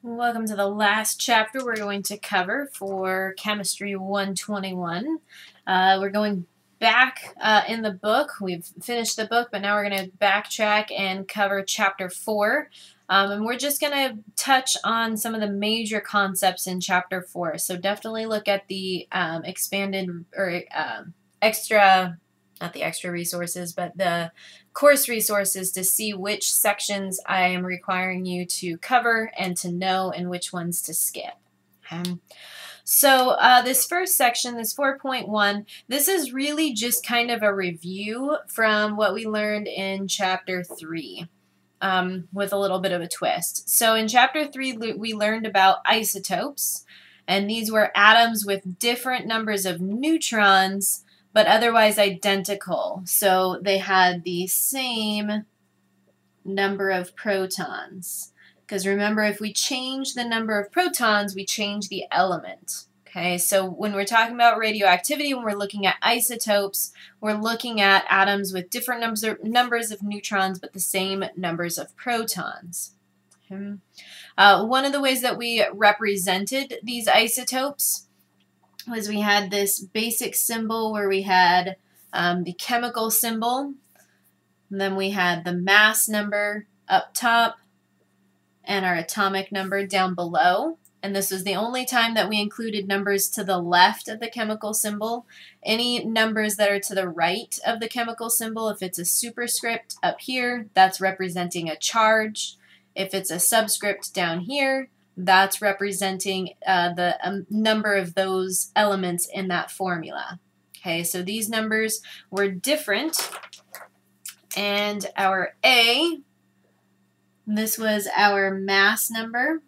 Welcome to the last chapter we're going to cover for Chemistry 121. We're going back in the book. We've finished the book, but now we're going to backtrack and cover Chapter 4. And we're just going to touch on some of the major concepts in Chapter 4. So definitely look at the expanded or extra, not the extra resources, but the course resources to see which sections I am requiring you to cover and to know and which ones to skip. Okay. So this first section, this 4.1, this is really just kind of a review from what we learned in Chapter 3 with a little bit of a twist. So in Chapter 3, we learned about isotopes, and these were atoms with different numbers of neutrons but otherwise identical. So they had the same number of protons. Because remember, if we change the number of protons, we change the element. Okay, so when we're talking about radioactivity, when we're looking at isotopes, we're looking at atoms with different numbers of neutrons but the same numbers of protons. Okay. One of the ways that we represented these isotopes was we had this basic symbol where we had the chemical symbol, and then we had the mass number up top and our atomic number down below. And this was the only time that we included numbers to the left of the chemical symbol. Any numbers that are to the right of the chemical symbol, if it's a superscript up here, that's representing a charge. If it's a subscript down here, that's representing the number of those elements in that formula. Okay, so these numbers were different. And our A, this was our mass number,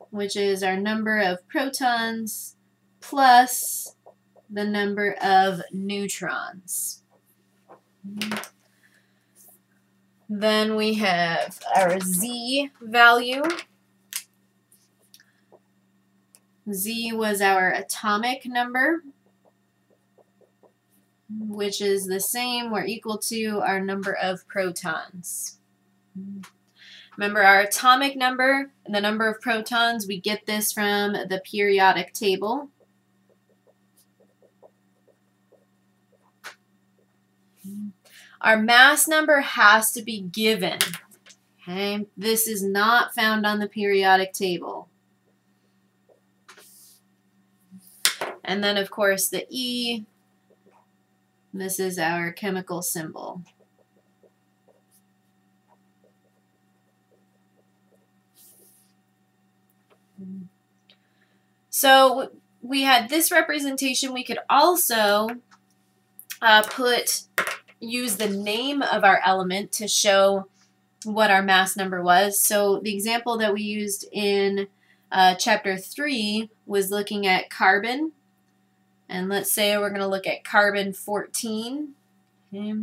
which is our number of protons plus the number of neutrons. Then we have our Z value. Z was our atomic number, which is the same or equal to our number of protons. Remember, our atomic number and the number of protons, we get this from the periodic table. Our mass number has to be given. Okay? This is not found on the periodic table. And then, of course, the E, this is our chemical symbol. So we had this representation. We could also use the name of our element to show what our mass number was. So the example that we used in Chapter 3 was looking at carbon. And let's say we're going to look at carbon 14. Okay.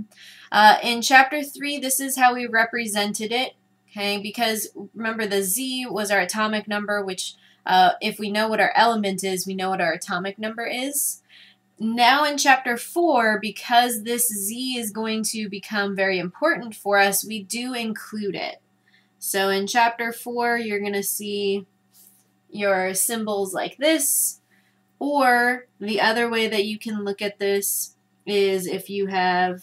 In Chapter 3, this is how we represented it. Okay, because remember, the Z was our atomic number, which if we know what our element is, we know what our atomic number is. Now in Chapter 4, because this Z is going to become very important for us, we do include it. So in Chapter 4, you're going to see your symbols like this, or the other way that you can look at this is if you have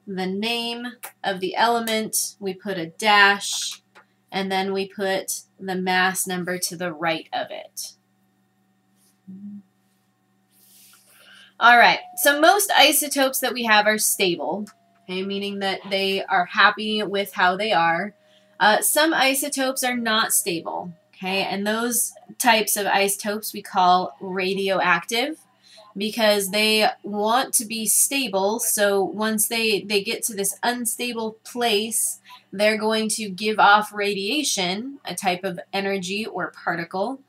the name of the element, we put a dash, and then we put the mass number to the right of it. All right, so most isotopes that we have are stable, okay, meaning that they are happy with how they are. Some isotopes are not stable, okay, and those types of isotopes we call radioactive because they want to be stable, so once they get to this unstable place, they're going to give off radiation, a type of energy or particle,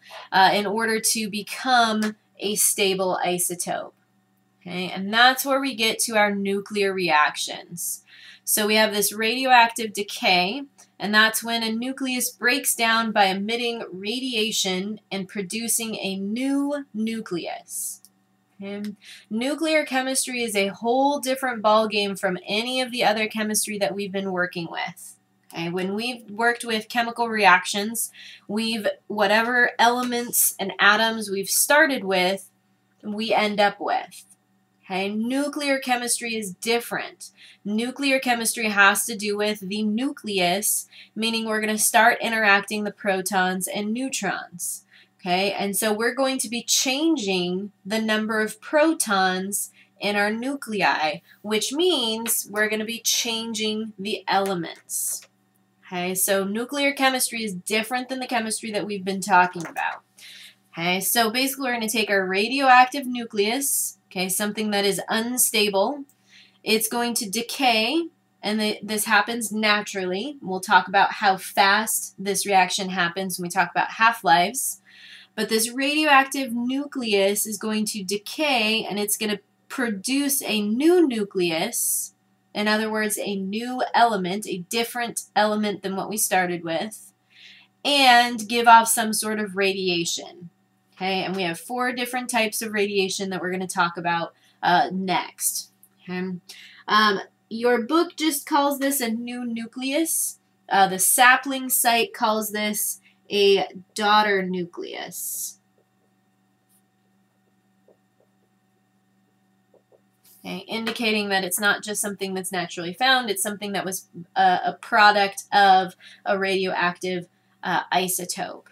in order to become a stable isotope. Okay, and that's where we get to our nuclear reactions. So we have this radioactive decay, and that's when a nucleus breaks down by emitting radiation and producing a new nucleus. Okay. Nuclear chemistry is a whole different ballgame from any of the other chemistry that we've been working with. Okay, when we've worked with chemical reactions, whatever elements and atoms we've started with, we end up with. Okay, nuclear chemistry is different. Nuclear chemistry has to do with the nucleus, meaning we're going to start interacting the protons and neutrons. Okay, and so we're going to be changing the number of protons in our nuclei, which means we're going to be changing the elements. Okay, so nuclear chemistry is different than the chemistry that we've been talking about. Okay, so basically we're going to take our radioactive nucleus, okay, something that is unstable. It's going to decay, and this happens naturally. We'll talk about how fast this reaction happens when we talk about half-lives. But this radioactive nucleus is going to decay, and it's going to produce a new nucleus. In other words, a new element, a different element than what we started with, and give off some sort of radiation. Okay, and we have 4 different types of radiation that we're going to talk about next. Okay. Your book just calls this a new nucleus. The sapling site calls this a daughter nucleus. Okay, indicating that it's not just something that's naturally found, it's something that was a product of a radioactive isotope.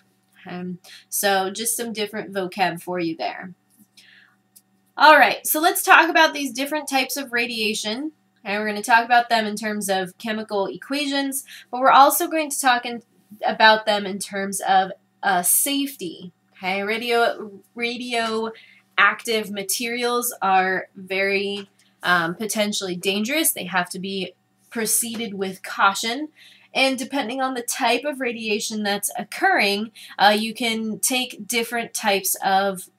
So just some different vocab for you there. All right, so let's talk about these different types of radiation. Okay, we're going to talk about them in terms of chemical equations, but we're also going to talk about them in terms of safety. Okay, radioactive materials are very potentially dangerous. They have to be proceeded with caution. And depending on the type of radiation that's occurring, you can take different types of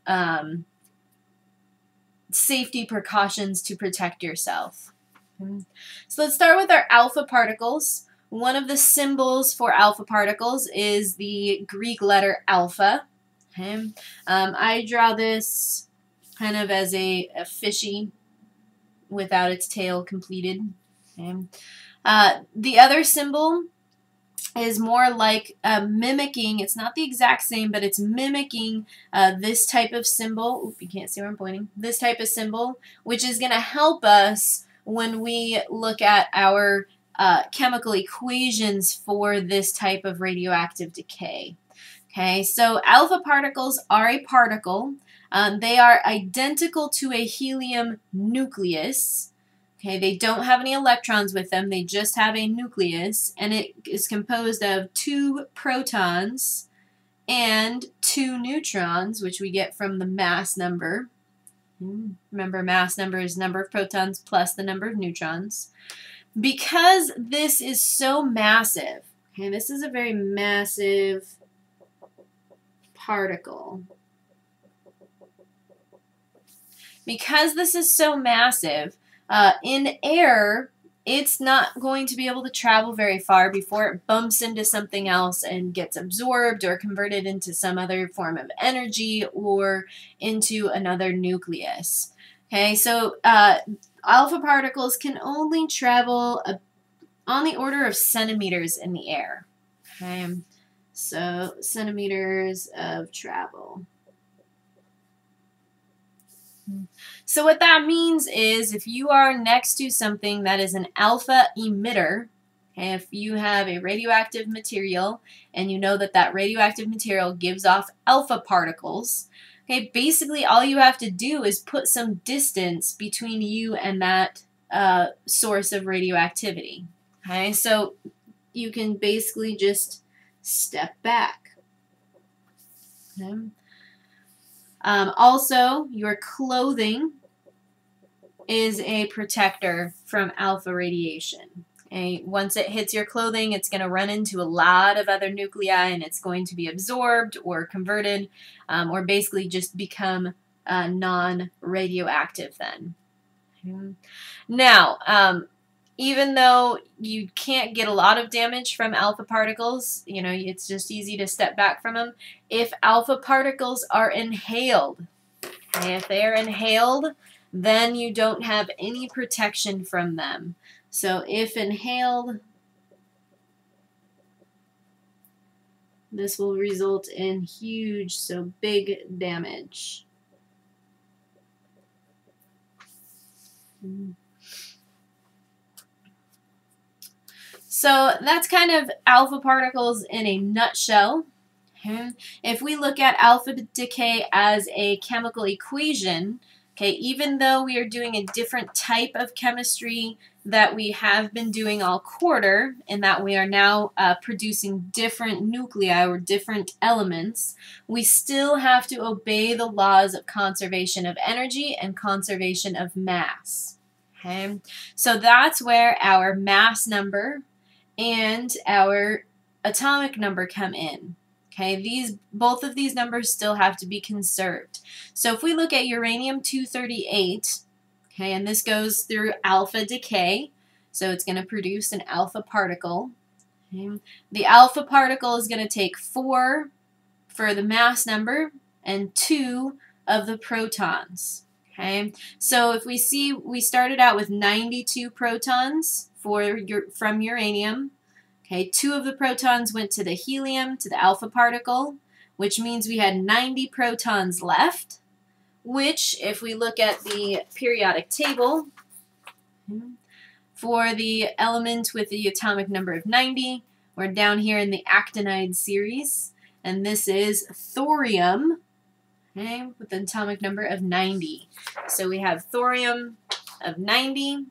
safety precautions to protect yourself. So let's start with our alpha particles. One of the symbols for alpha particles is the Greek letter alpha. Okay. I draw this kind of as a fishy without its tail completed. Okay. The other symbol is more like mimicking, it's not the exact same, but it's mimicking this type of symbol. Oop, you can't see where I'm pointing. This type of symbol, which is going to help us when we look at our chemical equations for this type of radioactive decay. Okay, so alpha particles are a particle. They are identical to a helium nucleus. Okay, they don't have any electrons with them. They just have a nucleus, and it is composed of 2 protons and 2 neutrons, which we get from the mass number. Remember, mass number is number of protons plus the number of neutrons. Because this is so massive, okay, this is a very massive particle. Because this is so massive, in air, it's not going to be able to travel very far before it bumps into something else and gets absorbed or converted into some other form of energy or into another nucleus. Okay, so alpha particles can only travel on the order of centimeters in the air. Okay, so centimeters of travel. So what that means is if you are next to something that is an alpha emitter, okay, if you have a radioactive material and you know that that radioactive material gives off alpha particles, okay, basically all you have to do is put some distance between you and that source of radioactivity. Okay, so you can basically just step back. Okay. Also, your clothing is a protector from alpha radiation. Okay? Once it hits your clothing, it's going to run into a lot of other nuclei, and it's going to be absorbed or converted or basically just become non-radioactive then. Okay. Now, even though you can't get a lot of damage from alpha particles, you know, it's just easy to step back from them. If alpha particles are inhaled, okay, if they are inhaled, then you don't have any protection from them. So if inhaled, this will result in huge, so big damage. So that's kind of alpha particles in a nutshell. If we look at alpha decay as a chemical equation, okay, even though we are doing a different type of chemistry that we have been doing all quarter, in that we are now producing different nuclei or different elements, we still have to obey the laws of conservation of energy and conservation of mass. Okay, so that's where our mass number and our atomic number come in. Okay, both of these numbers still have to be conserved. So if we look at uranium-238, okay, and this goes through alpha decay, so it's going to produce an alpha particle. Okay. The alpha particle is going to take 4 for the mass number and 2 of the protons. Okay, so if we see, we started out with 92 protons from uranium. Okay, 2 of the protons went to the helium, to the alpha particle, which means we had 90 protons left, which, if we look at the periodic table, for the element with the atomic number of 90, we're down here in the actinide series, and this is thorium, okay, with an atomic number of 90. So we have thorium of 90.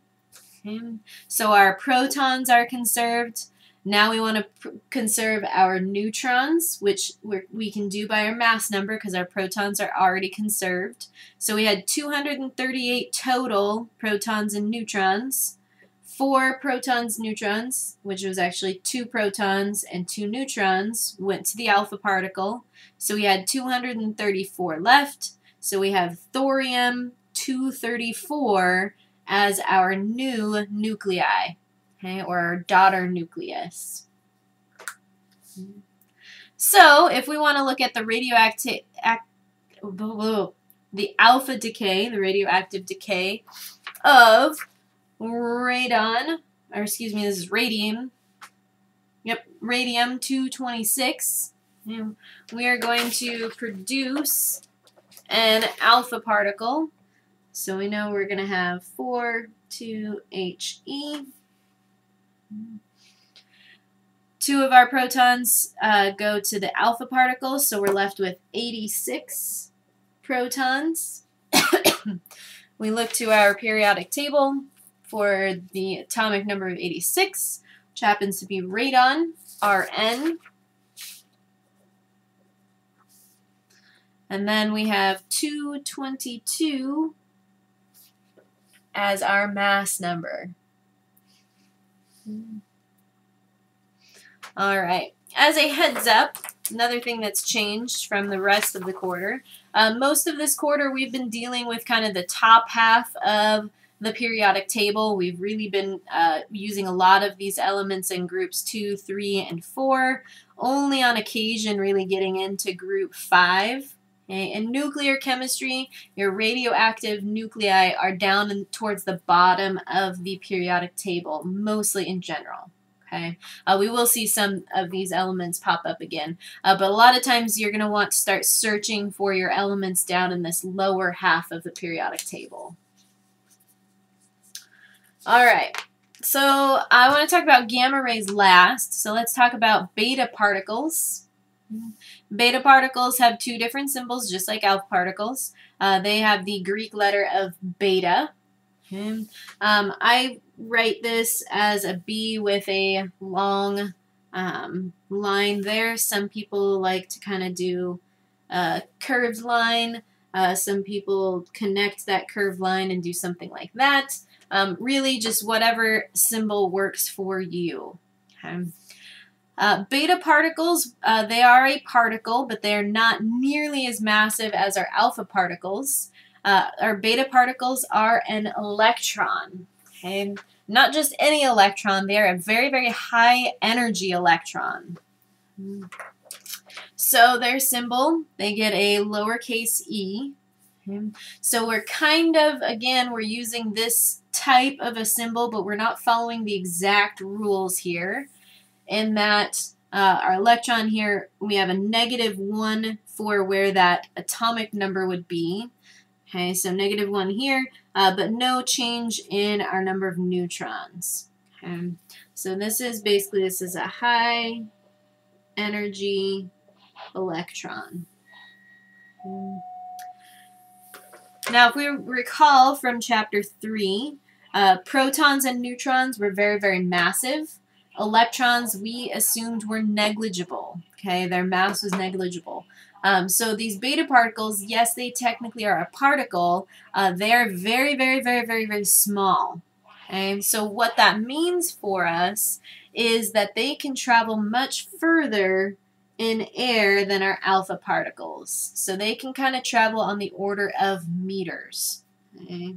Okay. So our protons are conserved. Now we want to conserve our neutrons, which we can do by our mass number because our protons are already conserved. So we had 238 total protons and neutrons. 4 protons, neutrons, which was actually 2 protons and 2 neutrons, went to the alpha particle. So we had 234 left. So we have thorium-234 as our new nuclei, okay, or our daughter nucleus. So if we want to look at the the alpha decay, the radioactive decay of radon, or excuse me, this is radium. Yep, radium-226. We are going to produce an alpha particle. So we know we're going to have 4,2He. 2 of our protons go to the alpha particle, so we're left with 86 protons. We look to our periodic table for the atomic number of 86, which happens to be radon, Rn. And then we have 222 as our mass number. All right. As a heads up, another thing that's changed from the rest of the quarter, most of this quarter we've been dealing with kind of the top half of the periodic table. We've really been using a lot of these elements in groups 2, 3, and 4, only on occasion really getting into group 5. Okay. In nuclear chemistry, your radioactive nuclei are down towards the bottom of the periodic table, mostly in general. Okay, we will see some of these elements pop up again, but a lot of times you're going to want to start searching for your elements down in this lower half of the periodic table. All right, so I want to talk about gamma rays last, so let's talk about beta particles. Beta particles have 2 different symbols, just like alpha particles. They have the Greek letter of beta. Okay. I write this as a B with a long line there. Some people like to kind of do a curved line. Some people connect that curved line and do something like that. Really just whatever symbol works for you. Okay. Beta particles, they are a particle, but they are not nearly as massive as our alpha particles. Our beta particles are an electron. Okay? Not just any electron, they are a very, very high energy electron. So their symbol, they get a lowercase e. Okay? So we're kind of, again, we're using this type of a symbol, but we're not following the exact rules here, in that our electron here, we have a -1 for where that atomic number would be. Okay, so -1 here, but no change in our number of neutrons. Okay, so this is a high energy electron. Now, if we recall from chapter 3, protons and neutrons were very, very massive. Electrons, we assumed, were negligible. Okay, their mass was negligible. So these beta particles, yes, they technically are a particle. They are very, very, very, very, very small. Okay, so what that means for us is that they can travel much further in air than our alpha particles. So they can kind of travel on the order of meters. Okay,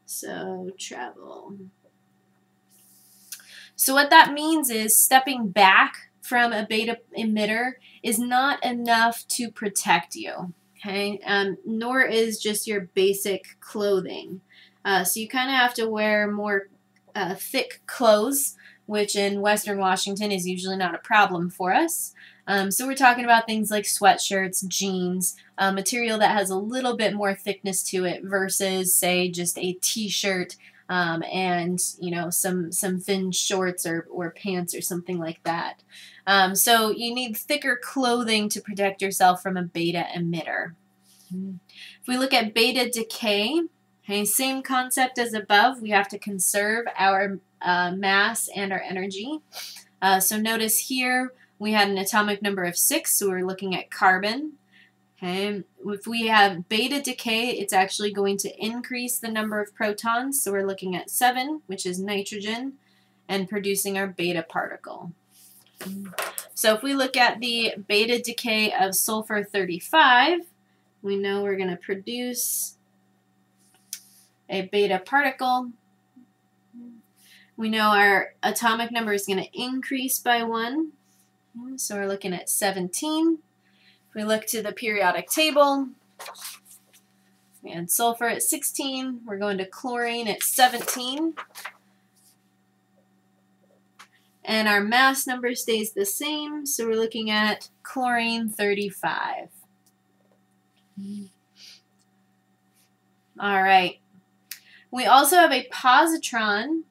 so travel. So what that means is stepping back from a beta emitter is not enough to protect you, okay? Nor is just your basic clothing. So you kind of have to wear more thick clothes, which in Western Washington is usually not a problem for us. So we're talking about things like sweatshirts, jeans, material that has a little bit more thickness to it versus, say, just a t-shirt and, you know, some thin shorts or pants or something like that. So you need thicker clothing to protect yourself from a beta emitter. If we look at beta decay, okay, same concept as above. We have to conserve our mass and our energy. So notice here we had an atomic number of 6, so we're looking at carbon. Okay. If we have beta decay, it's actually going to increase the number of protons, so we're looking at 7, which is nitrogen, and producing our beta particle. So if we look at the beta decay of sulfur 35, we know we're going to produce a beta particle. We know our atomic number is going to increase by 1, so we're looking at 17. If we look to the periodic table, we had sulfur at 16, we're going to chlorine at 17. And our mass number stays the same, so we're looking at chlorine 35. All right. We also have a positron,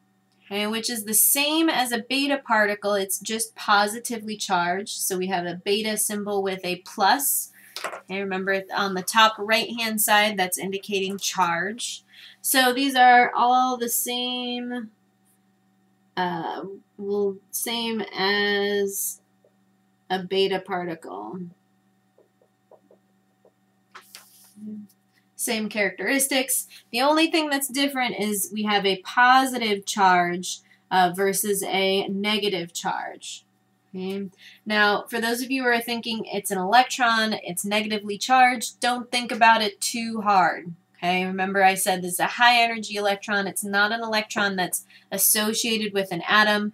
okay, which is the same as a beta particle. It's just positively charged. So we have a beta symbol with a plus. Okay, remember on the top right-hand side, that's indicating charge. So these are all the same, same as a beta particle. Same characteristics. The only thing that's different is we have a positive charge versus a negative charge. Okay. Now, for those of you who are thinking it's an electron, it's negatively charged, don't think about it too hard. Okay, remember I said this is a high energy electron. It's not an electron that's associated with an atom.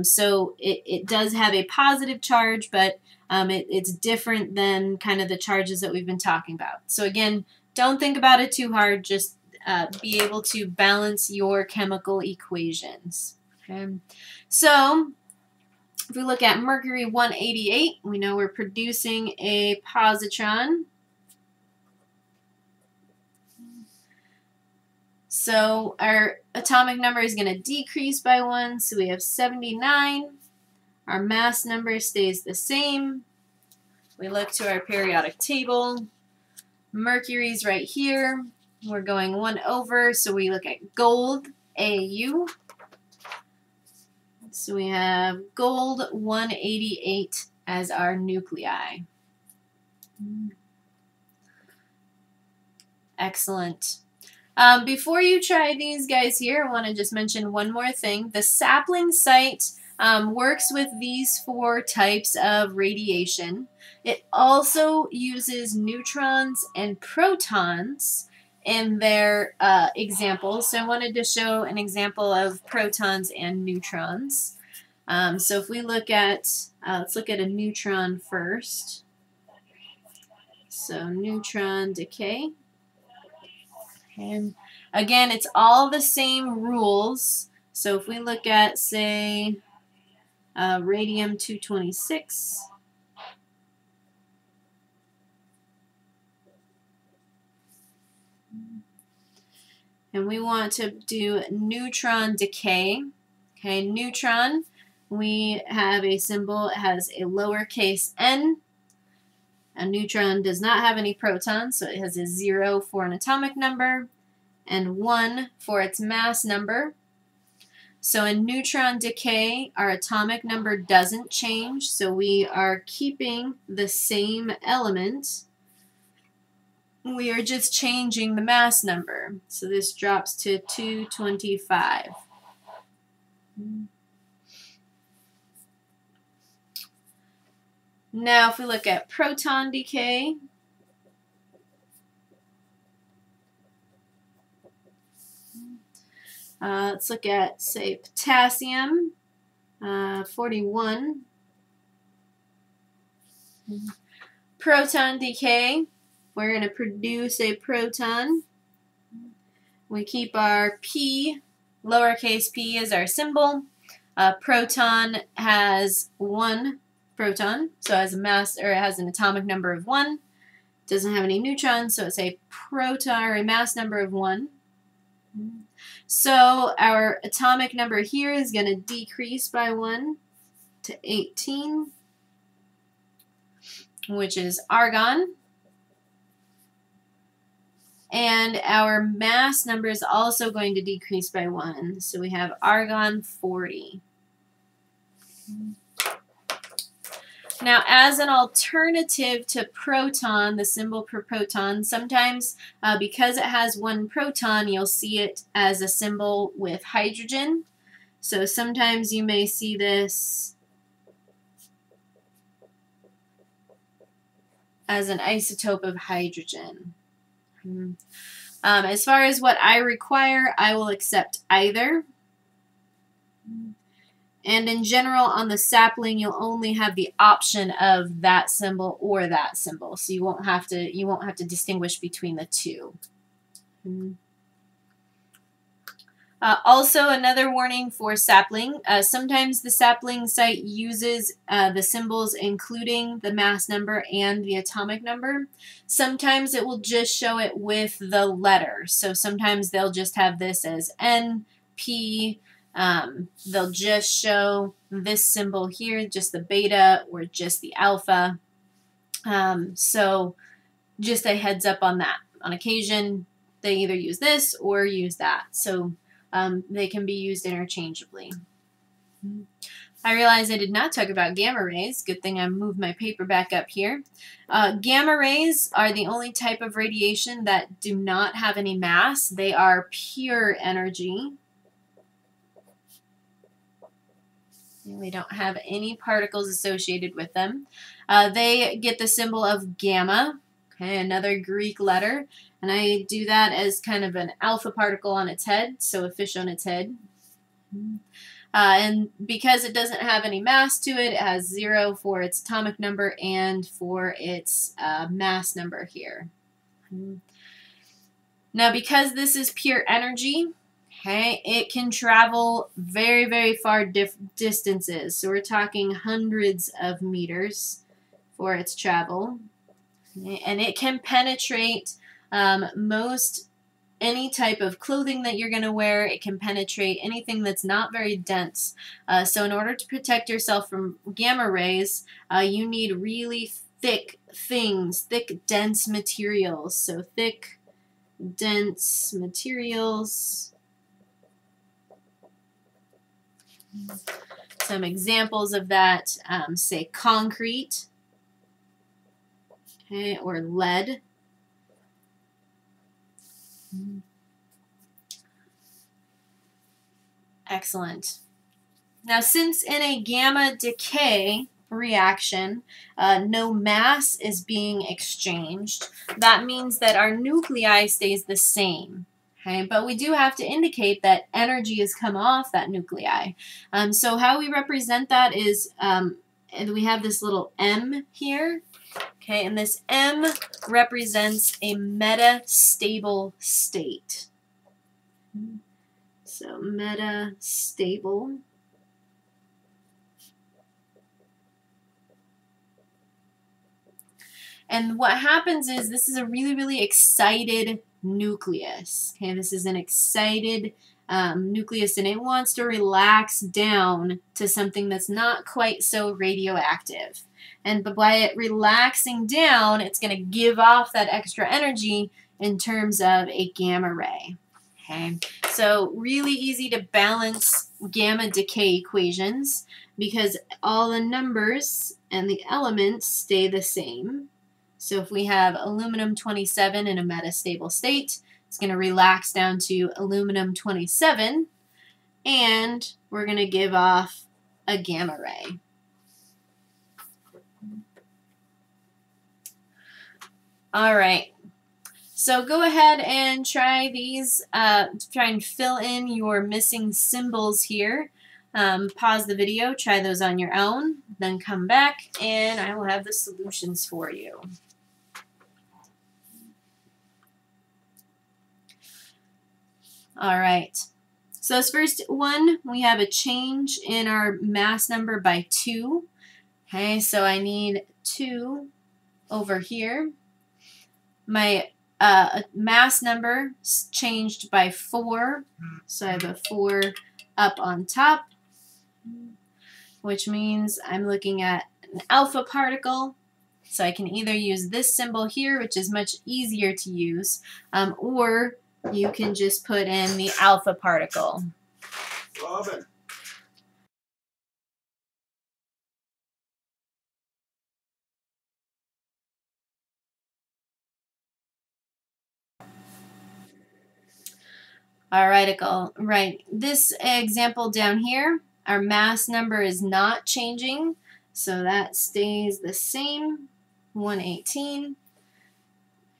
So it does have a positive charge, but it's different than kind of the charges that we've been talking about. So again, don't think about it too hard. Just be able to balance your chemical equations. Okay. So if we look at mercury 188, we know we're producing a positron. So our atomic number is going to decrease by 1, so we have 79. Our mass number stays the same. We look to our periodic table. Mercury's right here. We're going 1 over, so we look at gold, Au. So we have gold 188 as our nuclei. Excellent. Before you try these guys here, I want to just mention one more thing. The sapling site works with these 4 types of radiation. It also uses neutrons and protons in their examples. So I wanted to show an example of protons and neutrons. So if we look at, let's look at a neutron first. So neutron decay. And again, it's all the same rules. So if we look at, say, Radium-226. And we want to do neutron decay. Okay, neutron, we have a symbol, it has a lowercase n. A neutron does not have any protons, so it has a 0 for an atomic number and 1 for its mass number. So in neutron decay, our atomic number doesn't change, so we are keeping the same element. We are just changing the mass number. So this drops to 225. Now if we look at proton decay, let's look at, say, potassium, 41. Proton decay, we're going to produce a proton. We keep our P, lowercase p is our symbol. Proton has 1 proton, so it has a mass, or it has an atomic number of 1. Doesn't have any neutrons, so it's a proton, or a mass number of 1. So our atomic number here is going to decrease by 1 to 18, which is argon. And our mass number is also going to decrease by 1. So we have argon 40. Now, as an alternative to proton, the symbol for proton, sometimes because it has 1 proton, you'll see it as a symbol with hydrogen. So sometimes you may see this as an isotope of hydrogen. As far as what I require, I will accept either. And in general, on the sapling, you'll only have the option of that symbol or that symbol, so you won't have to distinguish between the two. Also, another warning for sapling. Sometimes the sapling site uses the symbols including the mass number and the atomic number. Sometimes it will just show it with the letter. So sometimes they'll just have this as N, P. They'll just show this symbol here, just the beta or just the alpha. So just a heads up on that. On occasion, they either use this or use that. So they can be used interchangeably. I realize I did not talk about gamma rays. Good thing I moved my paper back up here. Gamma rays are the only type of radiation that do not have any mass. They are pure energy. They don't have any particles associated with them. They get the symbol of gamma, okay, another Greek letter. And I do that as kind of an alpha particle on its head, so a fish on its head. And because it doesn't have any mass to it, it has 0 for its atomic number and for its mass number here. Now, because this is pure energy, okay, it can travel very, very far distances. So we're talking hundreds of meters for its travel. Okay, and it can penetrate any type of clothing that you're going to wear. It can penetrate anything that's not very dense. So in order to protect yourself from gamma rays, you need really thick things, thick, dense materials. So thick, dense materials. Some examples of that, say concrete, okay, or lead. Excellent. Now, since in a gamma decay reaction, no mass is being exchanged, that means that our nuclei stays the same. Okay, but we do have to indicate that energy has come off that nuclei. So how we represent that is, we have this little M here. Okay, and this M represents a metastable state. So metastable. And what happens is this is a really, really excited nucleus. Okay, this is an excited nucleus, and it wants to relax down to something that's not quite so radioactive. And by it relaxing down, it's going to give off that extra energy in terms of a gamma ray. Okay, so really easy to balance gamma decay equations because all the numbers and the elements stay the same. So if we have aluminum 27 in a metastable state, it's going to relax down to aluminum 27, and we're going to give off a gamma ray. All right. So go ahead and try these, try and fill in your missing symbols here. Pause the video, try those on your own, then come back and I will have the solutions for you. All right, so this first one, we have a change in our mass number by 2. Okay, so I need 2 over here. My mass number changed by 4, so I have a 4 up on top, which means I'm looking at an alpha particle. So I can either use this symbol here, which is much easier to use, or you can just put in the alpha particle. Robin. All right, this example down here, our mass number is not changing, so that stays the same, 118.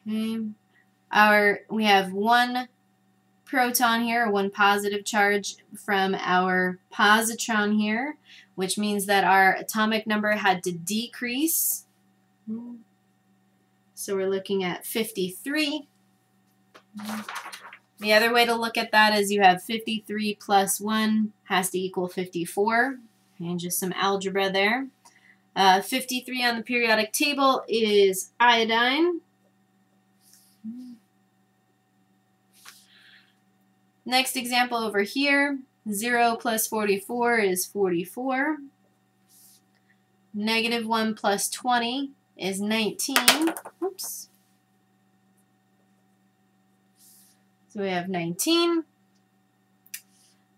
Okay. We have 1 proton here, 1 positive charge from our positron here, which means that our atomic number had to decrease. So we're looking at 53. The other way to look at that is you have 53 plus 1 has to equal 54. And just some algebra there. 53 on the periodic table is iodine. Next example over here, 0 plus 44 is 44. Negative 1 plus 20 is 19. Oops. So we have 19.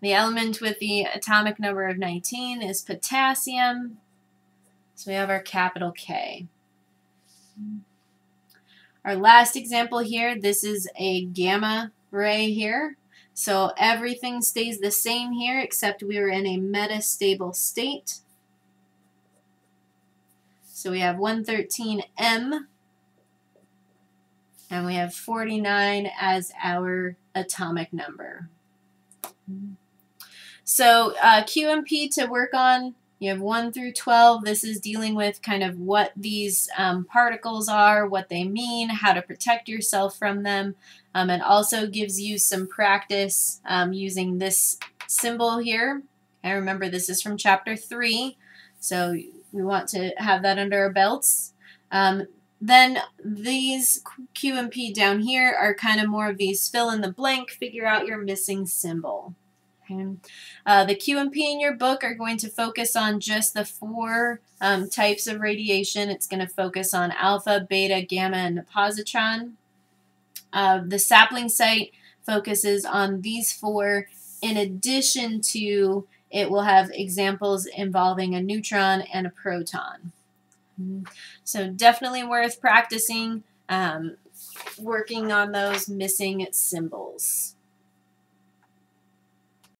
The element with the atomic number of 19 is potassium. So we have our capital K. Our last example here, this is a gamma ray here. So everything stays the same here except we are in a metastable state. So we have 113M and we have 49 as our atomic number. So QMP to work on, you have 1 through 12. This is dealing with kind of what these particles are, what they mean, how to protect yourself from them. It also gives you some practice using this symbol here. And remember, this is from chapter 3, so we want to have that under our belts. Then these QMP down here are kind of more of these fill in the blank, figure out your missing symbol. Okay. The QMP in your book are going to focus on just the 4 types of radiation. It's going to focus on alpha, beta, gamma, and the positron. The sapling site focuses on these 4. In addition to, it will have examples involving a neutron and a proton. So definitely worth practicing working on those missing symbols.